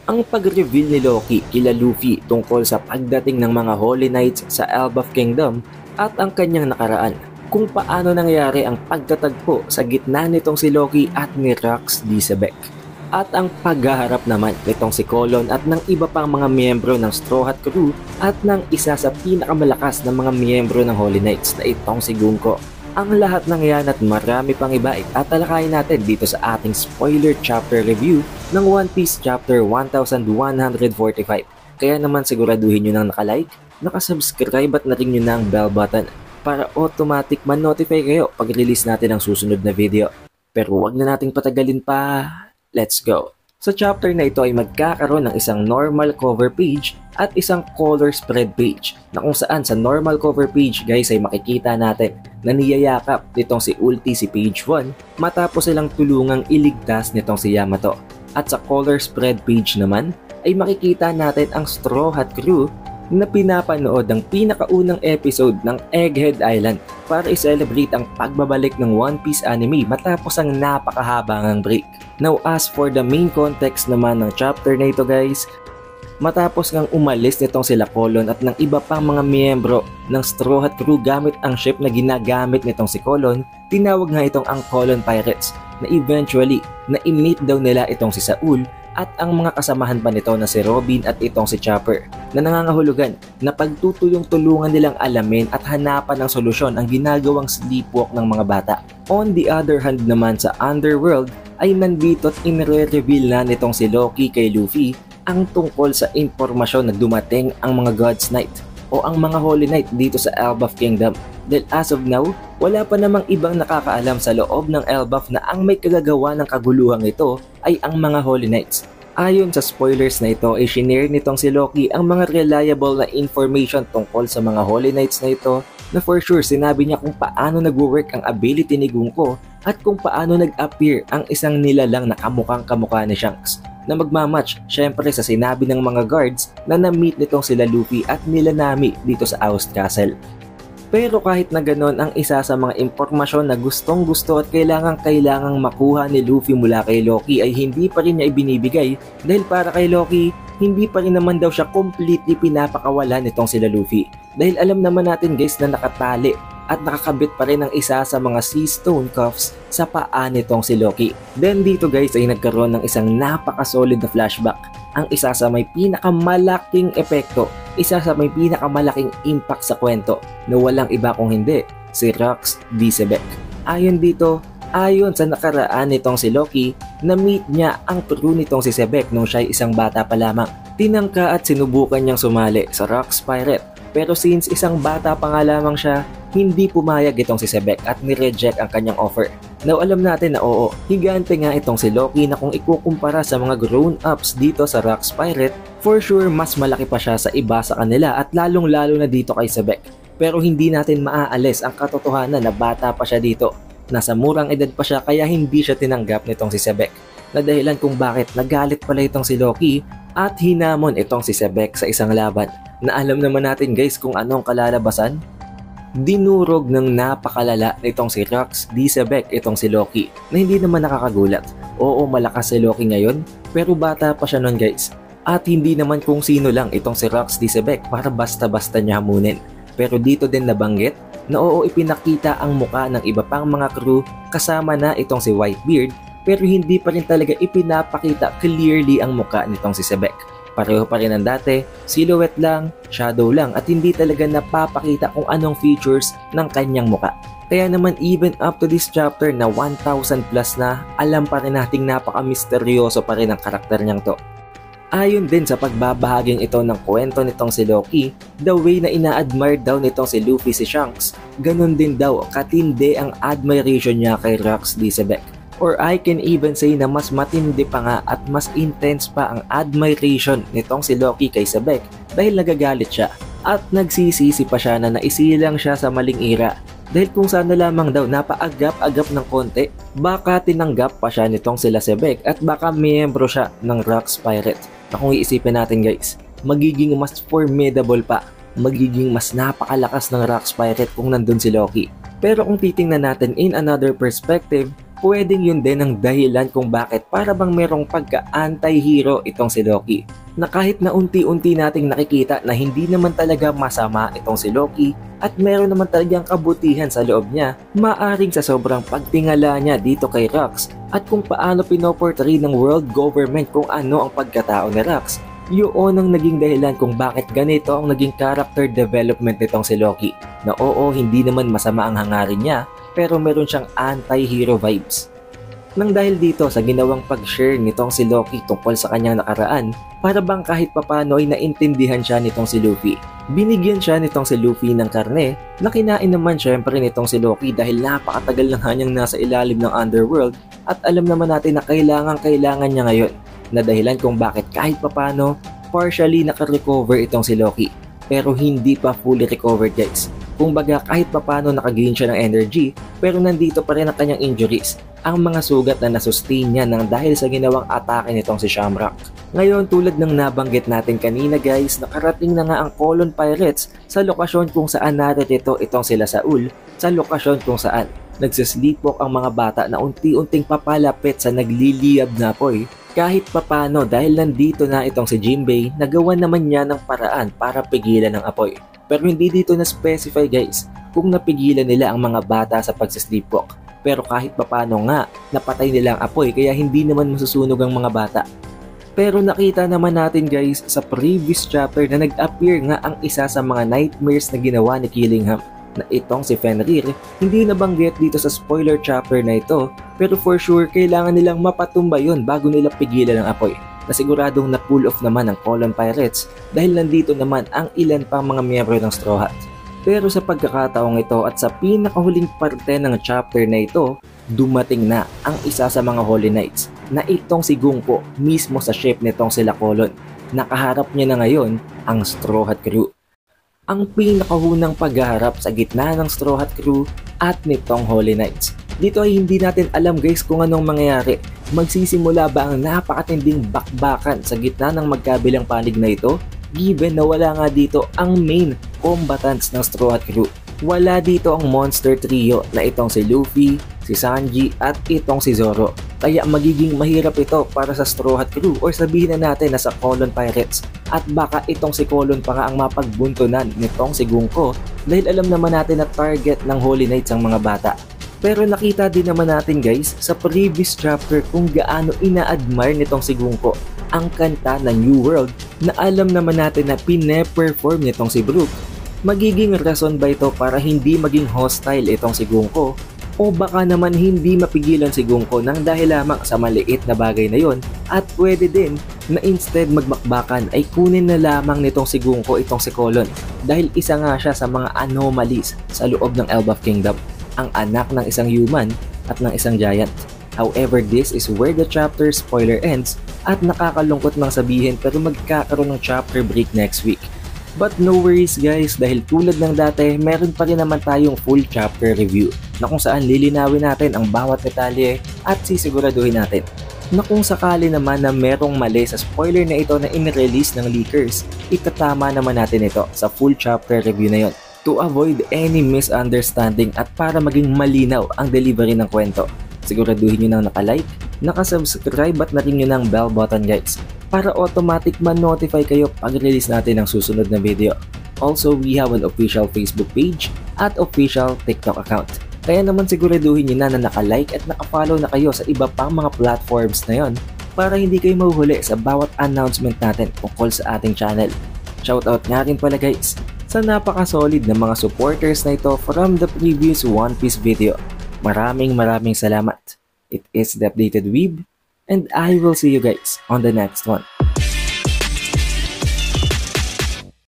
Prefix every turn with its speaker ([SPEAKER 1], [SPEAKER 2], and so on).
[SPEAKER 1] Ang pag-reveal ni Loki kila Luffy tungkol sa pagdating ng mga Holy Knights sa Elbaf Kingdom at ang kanyang nakaraan, kung paano nangyari ang pagtatagpo sa gitna nitong si Loki at ni Rox Disebek, at ang paghaharap naman nitong si Colon at ng iba pang mga miyembro ng Straw Hat Crew at ng isa sa pinakamalakas na mga miyembro ng Holy Knights na itong si Gunko. Ang lahat ng yan at marami pang iba ay tatalakayin natin dito sa ating spoiler chapter review ng One Piece Chapter 1145. Kaya naman siguraduhin nyo nang nakalike, nakasubscribe at na-ring nyo na ang bell button para automatic man-notify kayo pag release natin ang susunod na video. Pero wag na nating patagalin pa, let's go! Sa chapter na ito ay magkakaroon ng isang normal cover page at isang color spread page na kung saan sa normal cover page guys ay makikita natin na niyayakap nitong si Ulti si page 1 matapos silang tulungang iligtas nitong si Yamato. At sa color spread page naman ay makikita natin ang Straw Hat Crew na pinapanood ang pinakaunang episode ng Egghead Island para i-celebrate ang pagbabalik ng One Piece anime matapos ang napakahabang break. Now as for the main context naman ng chapter na ito guys, matapos ngang umalis nitong sila Colon at ng iba pang mga miyembro ng Straw Hat Crew gamit ang ship na ginagamit nitong si Colon, tinawag nga itong ang Colon Pirates na eventually na-meet daw nila itong si Saul at ang mga kasamahan pa nito na si Robin at itong si Chopper na nangangahulugan na pagtutulong-tulungan nilang alamin at hanapan ng solusyon ang ginagawang sleepwalk ng mga bata. On the other hand naman sa Underworld ay nandito at inire-reveal na nitong si Loki kay Luffy ang tungkol sa impormasyon na dumating ang mga God's Knight o ang mga Holy Knight dito sa Elbaf Kingdom. Dahil as of now, wala pa namang ibang nakakaalam sa loob ng Elbaf na ang may kagagawa ng kaguluhang ito ay ang mga Holy Knights. Ayon sa spoilers na ito ay shinare nitong si Loki ang mga reliable na information tungkol sa mga Holy Knights na ito na for sure sinabi niya kung paano nagwo-work ang ability ni Gunko at kung paano nag-appear ang isang nilalang na kamukhang-kamukha ni Shanks na magmamatch syempre sa sinabi ng mga guards na na-meet nitong sila Luffy at nila Nami dito sa Oust Castle. Pero kahit na ganon ang isa sa mga impormasyon na gustong gusto at kailangang makuha ni Luffy mula kay Loki ay hindi pa rin niya ibinibigay dahil para kay Loki, hindi pa rin naman daw siya completely pinapakawalan nitong sila Luffy. Dahil alam naman natin guys na nakatali at nakakabit pa rin ang isa sa mga sea stone cuffs sa paa nitong si Loki. Then dito guys ay nagkaroon ng isang napaka-solid na flashback. Ang isa sa may pinakamalaking epekto, isa sa may pinakamalaking impact sa kwento na walang iba kung hindi si Rox Disebek. Ayon dito, ayon sa nakaraan nitong si Loki, na-meet niya ang crew nitong si Sebek nung siya ay isang bata pa lamang. Tinangka at sinubukan niyang sumali sa Rox Pirate pero since isang bata pa nga lamang siya, hindi pumayag itong si Sebek at nireject ang kanyang offer. Now alam natin na oo, higante nga itong si Loki na kung ikukumpara sa mga grown-ups dito sa Rox Pirate, for sure mas malaki pa siya sa iba sa kanila at lalong-lalo na dito kay Sebek. Pero hindi natin maaalis ang katotohanan na bata pa siya dito. Nasa murang edad pa siya kaya hindi siya tinanggap nitong si Sebek. Na dahilan kung bakit nagalit pala itong si Loki at hinamon itong si Sebek sa isang laban. Na alam naman natin guys kung anong kalalabasan. Dinurog ng napakalala nitong si Rox Disebek itong si Loki na hindi naman nakakagulat. Oo, malakas si Loki ngayon pero bata pa siya nun guys. At hindi naman kung sino lang itong si Rox Disebek para basta-basta niya hamunin. Pero dito din nabanggit na oo, ipinakita ang muka ng iba pang mga crew kasama na itong si Whitebeard pero hindi pa rin talaga ipinapakita clearly ang muka nitong si Sebek. Pareho pa rin ang dati, silhouette lang, shadow lang at hindi talaga napapakita kung anong features ng kanyang muka. Kaya naman even up to this chapter na 1000 plus na, alam pa rin nating napaka-misteryoso pa rin ang karakter niyang to. Ayon din sa pagbabahaging ito ng kwento nitong si Loki, the way na ina-admire daw nitong si Luffy si Shanks, ganun din daw katindi ang admiration niya kay Rox Disebek. Or I can even say na mas matindi pa nga at mas intense pa ang admiration nitong si Loki kay Sebek dahil nagagalit siya at nagsisisi pa siya na naisilang siya sa maling ira dahil kung sana lamang daw napaagap-agap ng konti baka tinanggap pa siya nitong sila Sebek at baka miyembro siya ng Rox Pirate. Na kung iisipin natin guys, magiging mas formidable pa, magiging mas napakalakas ng Rox Pirate kung nandun si Loki. Pero kung titingnan natin in another perspective, pwedeng yun din ang dahilan kung bakit para bang merong pagka-anti-hero itong si Loki. Na kahit na unti-unti nating nakikita na hindi naman talaga masama itong si Loki at meron naman talagang kabutihan sa loob niya, maaring sa sobrang pagtingala niya dito kay Rax at kung paano pinoportray ng world government kung ano ang pagkatao ni Rax, yun ang naging dahilan kung bakit ganito ang naging character development nitong si Loki. Na oo, hindi naman masama ang hangarin niya, pero meron siyang anti-hero vibes. Nang dahil dito sa ginawang pag-share nitong si Loki tungkol sa kanyang nakaraan, para bang kahit papano ay naintindihan siya nitong si Luffy. Binigyan siya nitong si Luffy ng karne na kinain naman syempre nitong si Loki dahil napakatagal na kanyang nasa ilalim ng underworld at alam naman natin na kailangan niya ngayon. Na dahilan kung bakit kahit papano partially nakarecover itong si Loki. Pero hindi pa fully recovered guys. Kumbaga kahit papano nakagain siya ng energy pero nandito pa rin ang kanyang injuries. Ang mga sugat na nasustain niya nang dahil sa ginawang atake nitong si Shamrock. Ngayon tulad ng nabanggit natin kanina guys, nakarating na nga ang Colon Pirates sa lokasyon kung saan naririto itong sila Saul, sa lokasyon kung saan nagsisleepwalk ang mga bata na unti-unting papalapit sa nagliliyab na apoy. Kahit papano dahil nandito na itong si Jinbei, nagawa naman niya ng paraan para pigilan ang apoy. Pero hindi dito na specify guys kung napigilan nila ang mga bata sa pagsisleepwalk. Pero kahit papano nga, napatay nila ang apoy kaya hindi naman masusunog ang mga bata. Pero nakita naman natin guys sa previous chapter na nag-appear nga ang isa sa mga nightmares na ginawa ni Killingham. Na itong si Fenrir, hindi nabanggit dito sa spoiler chapter na ito, pero for sure kailangan nilang mapatumba yun bago nila pigilan ang apoy. Na siguradong na pull off naman ang Colon Pirates dahil nandito naman ang ilan pang mga miyembro ng Straw Hat. Pero sa pagkakataong ito at sa pinakahuling parte ng chapter na ito, dumating na ang isa sa mga Holy Knights na itong si Gunko mismo sa ship nitong sila Colon. Nakaharap niya na ngayon ang Straw Hat crew. Ang pinakahunang paghaharap sa gitna ng Straw Hat crew at nitong Holy Knights. Dito ay hindi natin alam guys kung anong mangyayari. Magsisimula ba ang napakatinding bakbakan sa gitna ng magkabilang panig na ito? Given na wala nga dito ang main combatants ng Straw Hat crew. Wala dito ang monster trio na itong si Luffy, si Sanji at itong si Zoro. Kaya magiging mahirap ito para sa Straw Hat crew or sabihin na natin na sa Colon Pirates. At baka itong si Colon pa nga ang mapagbuntunan nitong si Gunko dahil alam naman natin na target ng Holy Knights ang mga bata. Pero nakita din naman natin guys sa previous chapter kung gaano ina-admire nitong si Gunko ang kanta na New World na alam naman natin na pine-perform nitong si Brook. Magiging rason ba ito para hindi maging hostile itong si Gunko? O baka naman hindi mapigilan si Gunko nang dahil lamang sa maliit na bagay na yon at pwede din na instead magmakbakan ay kunin na lamang nitong si Gunko itong si Colon dahil isa nga siya sa mga anomalies sa loob ng Elbaf Kingdom, ang anak ng isang human at ng isang giant. However, this is where the chapter spoiler ends at nakakalungkot mang sabihin pero magkakaroon ng chapter break next week. But no worries guys dahil tulad ng dati meron pa rin naman tayong full chapter review na kung saan lilinawin natin ang bawat detalye at sisiguraduhin natin na kung sakali naman na merong mali sa spoiler na ito na in-release ng leakers, itatama naman natin ito sa full chapter review na yon to avoid any misunderstanding at para maging malinaw ang delivery ng kwento. Siguraduhin nyo nang naka-like, naka-subscribe at na-ring nyo ng bell button guys para automatic ma-notify kayo pag release natin ang susunod na video. Also, we have an official Facebook page at official TikTok account. Kaya naman siguraduhin nyo na naka-like at naka-follow na kayo sa iba pang mga platforms na yon para hindi kayo mahuhuli sa bawat announcement natin tungkol sa ating channel. Shoutout nga rin pala guys sa napaka-solid na mga supporters na ito from the previous One Piece video. Maraming salamat. It is The Updated Weeb, and I will see you guys on the next one.